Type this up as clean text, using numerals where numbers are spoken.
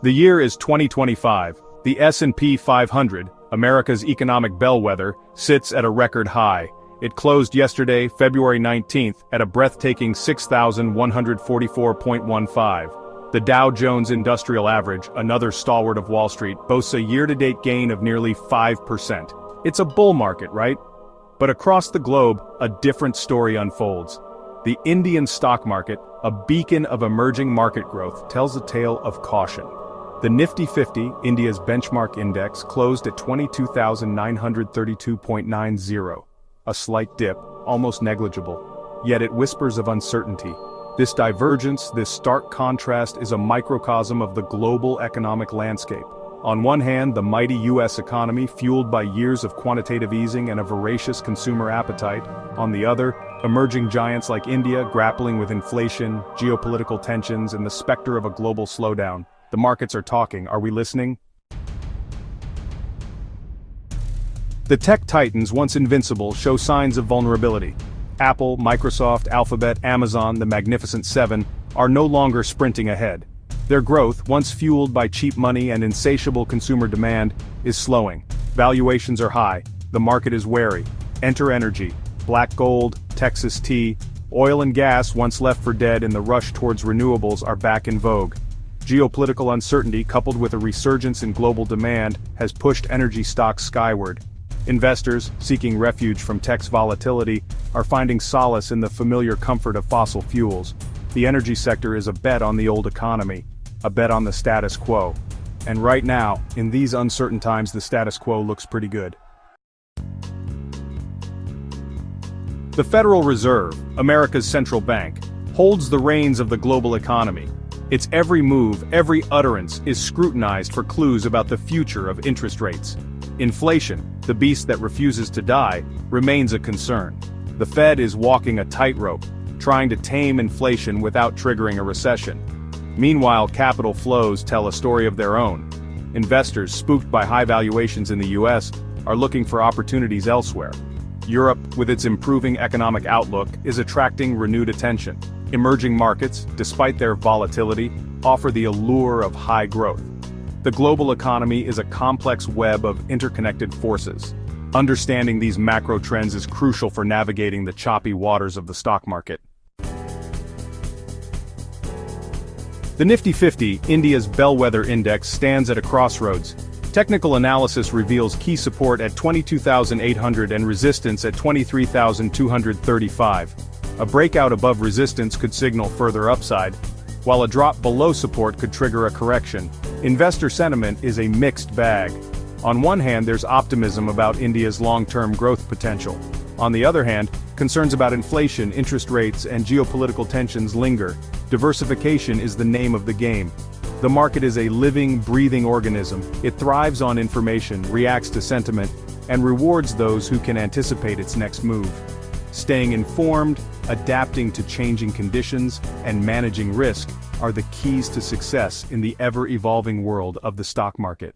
The year is 2025. The S&P 500, America's economic bellwether, sits at a record high. It closed yesterday, February 19th, at a breathtaking 6,144.15. The Dow Jones Industrial Average, another stalwart of Wall Street, boasts a year-to-date gain of nearly 5%. It's a bull market, right? But across the globe, a different story unfolds. The Indian stock market, a beacon of emerging market growth, tells a tale of caution. The Nifty 50, India's benchmark index, closed at 22,932.90. A slight dip, almost negligible. Yet it whispers of uncertainty. This divergence, this stark contrast is a microcosm of the global economic landscape. On one hand, the mighty U.S. economy, fueled by years of quantitative easing and a voracious consumer appetite. On the other, emerging giants like India grappling with inflation, geopolitical tensions, and the specter of a global slowdown. The markets are talking. Are we listening? The tech titans, once invincible, show signs of vulnerability. Apple, Microsoft, Alphabet, Amazon, the Magnificent Seven, are no longer sprinting ahead. Their growth, once fueled by cheap money and insatiable consumer demand, is slowing. Valuations are high. The market is wary. Enter energy. Black gold, Texas tea, oil and gas, once left for dead in the rush towards renewables, are back in vogue. Geopolitical uncertainty, coupled with a resurgence in global demand, has pushed energy stocks skyward. Investors, seeking refuge from tech's volatility, are finding solace in the familiar comfort of fossil fuels. The energy sector is a bet on the old economy, a bet on the status quo. And right now, in these uncertain times, the status quo looks pretty good. The Federal Reserve, America's central bank, holds the reins of the global economy. Its every move, every utterance, is scrutinized for clues about the future of interest rates. Inflation, the beast that refuses to die, remains a concern. The Fed is walking a tightrope, trying to tame inflation without triggering a recession. Meanwhile, capital flows tell a story of their own. Investors, spooked by high valuations in the US, are looking for opportunities elsewhere. Europe, with its improving economic outlook, is attracting renewed attention. Emerging markets, despite their volatility, offer the allure of high growth. The global economy is a complex web of interconnected forces. Understanding these macro trends is crucial for navigating the choppy waters of the stock market. The Nifty 50, India's bellwether index, stands at a crossroads. Technical analysis reveals key support at 22,800 and resistance at 23,235. A breakout above resistance could signal further upside, while a drop below support could trigger a correction. Investor sentiment is a mixed bag. On one hand, there's optimism about India's long-term growth potential. On the other hand, concerns about inflation, interest rates, and geopolitical tensions linger. Diversification is the name of the game. The market is a living, breathing organism. It thrives on information, reacts to sentiment, and rewards those who can anticipate its next move. Staying informed, adapting to changing conditions, and managing risk are the keys to success in the ever-evolving world of the stock market.